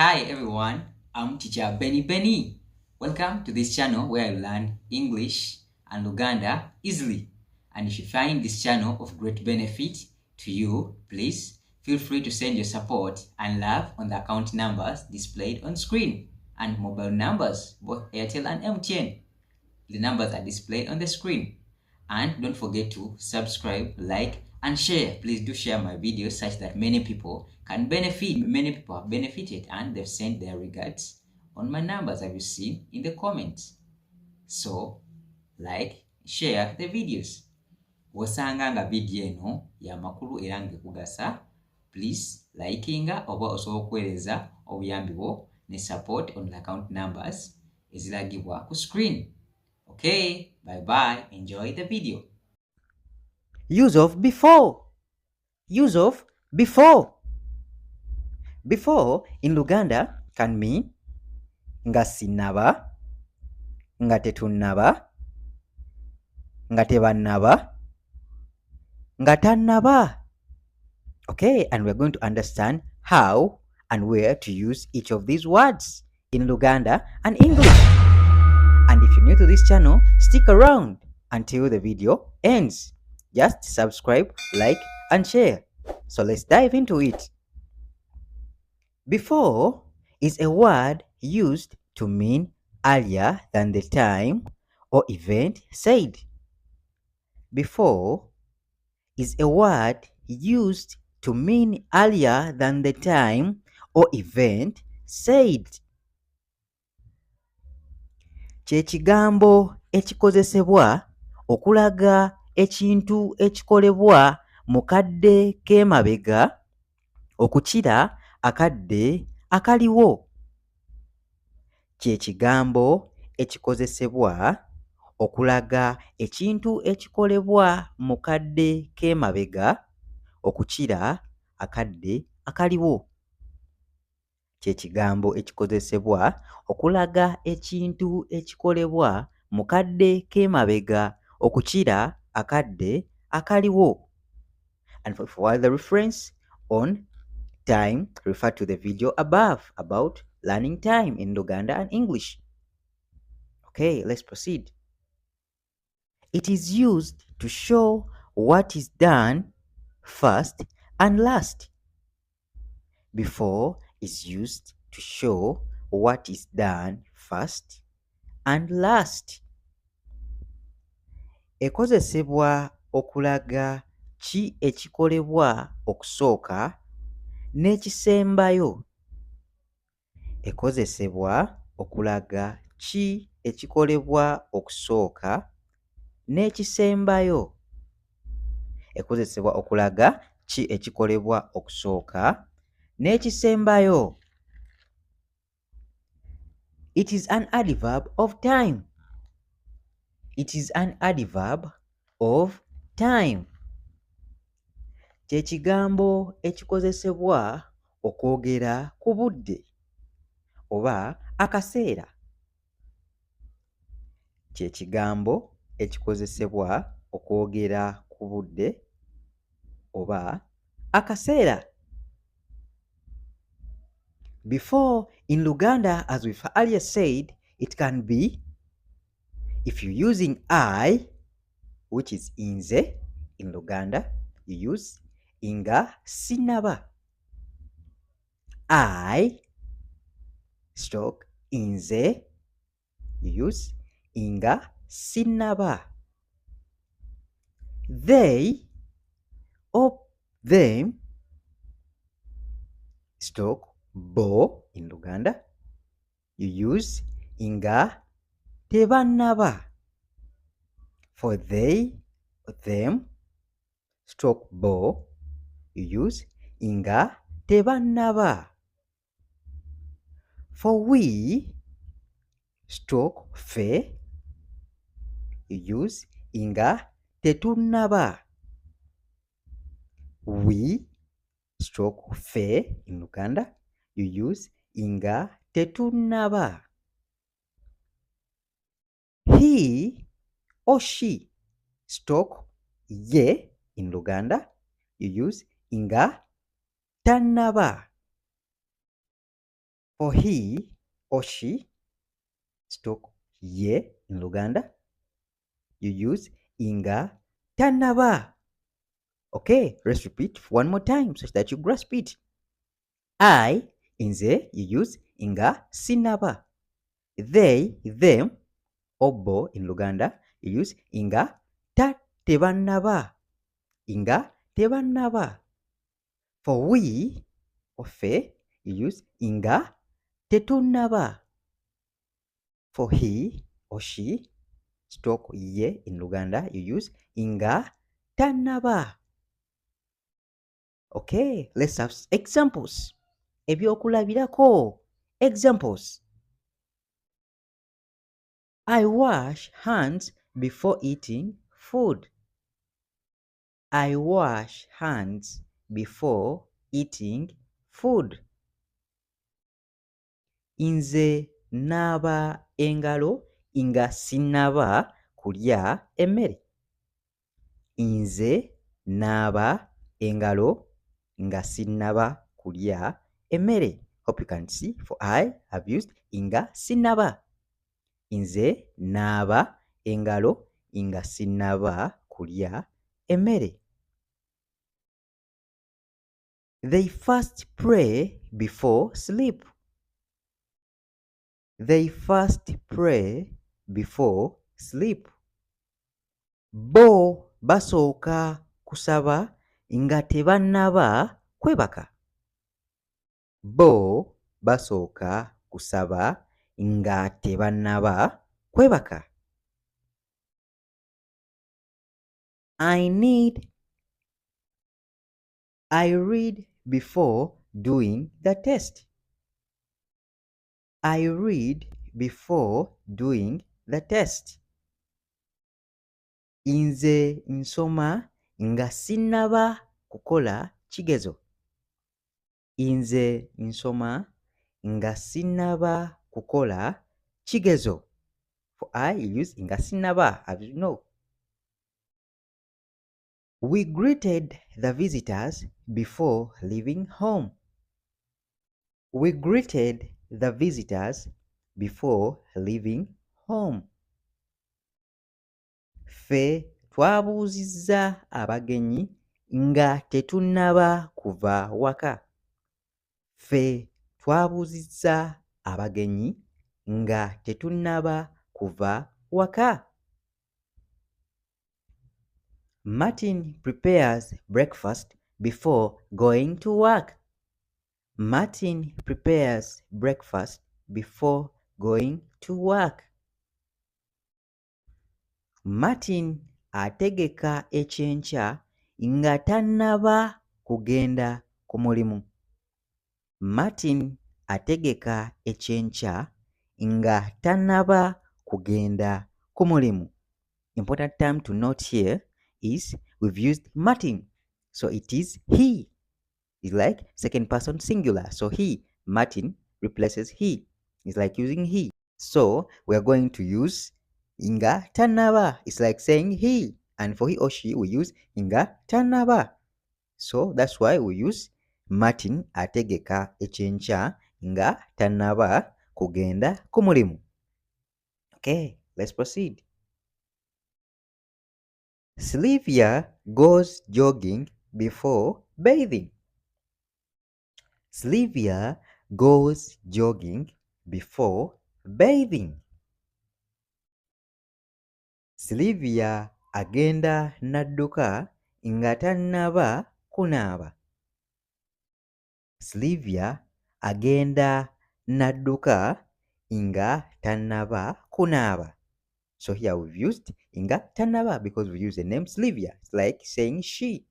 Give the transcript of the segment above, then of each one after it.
Hi everyone, I'm teacher Benny. Welcome to this channel where I learn English and Luganda easily. And if you find this channel of great benefit to you, please feel free to send your support and love on the account numbers displayed on screen and mobile numbers, both Airtel and MTN. The numbers are displayed on the screen. And don't forget to subscribe, like, and share. Please do share my videos such that many people can benefit. Many people have benefited and they've sent their regards on my numbers, as you see in the comments. So, like, share the videos. Wosanga nga video eno ya makulu era ngekugasa, please likinga oba osobola okuweereza obuyambi bwo ne support on the account numbers eziragibwa ku screen. Okay, bye-bye. Enjoy the video. Use of before. Use of before. Before in Luganda can mean nga sinaba, nga tetunnaba, nga tebannaba, nga tannaba. Okay, and we're going to understand how and where to use each of these words in Luganda and English. And if you're new to this channel, stick around until the video ends. Just subscribe, like, and share. So let's dive into it. Before is a word used to mean earlier than the time or event said. Before is a word used to mean earlier than the time or event said. Kye kigambo ekikozesebwa okulaga ekintu ekikolebwa mu kadde k'emabega okukira akadde akaliwo. Kye kigambo ekikozesebwa okulaga ekintu ekikolebwa mu kadde k'emabega okukira akadde akaliwo. Kye kigambo ekikozesebwa okulaga ekintu ekikolebwa mu kadde k'emabega okukira akadde akaliwo. And for the reference on time, refer to the video above about learning time in Luganda and English. Okay, let's proceed. It is used to show what is done first and last. Before is used to show what is done first and last. Ekozesebwa okulaga ki ekikolebwa okusooka n'ekisembayo. Ekozesebwa okulaga ki ekikolebwa okusooka n'ekisembayo. Ekozesebwa okulaga ki ekikolebwa okusooka n'ekisembayo. It is an adverb of time. It is an adverb of time. Kye kigambo ekikozesebwa okwogera ku budde oba akaseera. Kye kigambo ekikozesebwa okwogera ku budde oba akaseera. Before in Luganda, as we've earlier said, it can be, if you're using I, which is inze in Luganda, you use nga sinaba. I stroke inze, you use nga sinaba. They or them stroke bo in Luganda, you use nga tebannaba. For they, them, stroke bo, you use nga tebannaba. For we, stroke fe, you use nga tetunnaba. We, stroke fe in Luganda, you use nga tetunnaba. He or she, stroke ye in Luganda, you use nga tannaba. For he or she stroke ye in Luganda, you use nga tanaba. Okay, let's repeat one more time so that you grasp it. I, inze, you use nga sinaba. They, them, obo in Luganda, you use nga tebanaba. Nga tebanaba. For we, or fe, you use nga tetunaba. For he or she, stroke ye in Luganda, you use nga tanaba. Okay, let's have examples. Ebyokulabirako. Examples. I wash hands before eating food. I wash hands before eating food. Nze naaba engalo nga sinnaba kulya emmere. Nze naaba engalo nga sinnaba kulya emmere. Hope you can see. For I have used nga sinnaba. Nze naaba engalo nga sinnaba kulya emmere. They first pray before sleep. They first pray before sleep. Bo basooka kusaba nga tebannaba kwebaka. Bo basooka kusaba nga tebannaba kwebaka. I read before doing the test. I read before doing the test. Nze nsoma nga sinnaba kukola kigezo. Nze nsoma nga sinnaba kukola kigezo. For I use nga sinnaba, as you know. We greeted the visitors before leaving home. We greeted the visitors before leaving home. Ffe twabuuzizza abagenyi nga tetunnaba kuva waka. Ffe twabuuzizza abagenyi nga tetunnaba kuva waka. Martin prepares breakfast before going to work. Martin prepares breakfast before going to work. Martin ategeka ekyenkya nga tannaba kugenda ku mulimu. Martin ategeka ekyenkya nga tannaba kugenda ku mulimu. Important term to note here is we've used Martin. So it is he. It's like second person singular. So he, Martin, replaces he. It's like using he. So we are going to use nga tanaba. It's like saying he. And for he or she, we use nga tanaba. So that's why we use Martin ategeka ekyenkya nga tanaba kugenda ku mulimu. Okay, let's proceed. Sylvia goes jogging before bathing. Sylvia goes jogging before bathing. Sylvia agenda nadduka nga tannaba kunaaba. Sylvia agenda nadduka nga tannaba kunaaba. So here we've used nga tannaba because we use the name Sylvia. It's like saying she.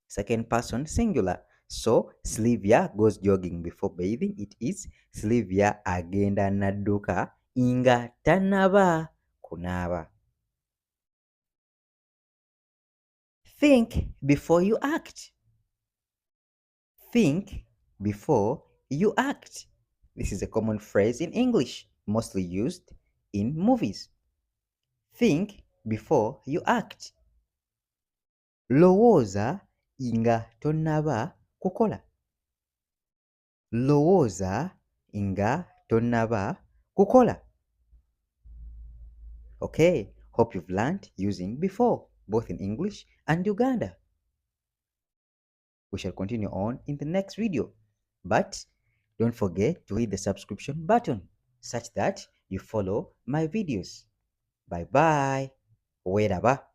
Second person singular. So Sylvia goes jogging before bathing. It is Sylvia agenda nadduka nga tannaba kunaaba. Think before you act. Think before you act. This is a common phrase in English, mostly used in movies. Think before you act. Lowooza nga tonnaba kukola. Lowooza nga tonnaba kukola. Okay, hope you've learned using before, both in English and Uganda. We shall continue on in the next video, but don't forget to hit the subscription button such that you follow my videos. Bye bye. Weraba.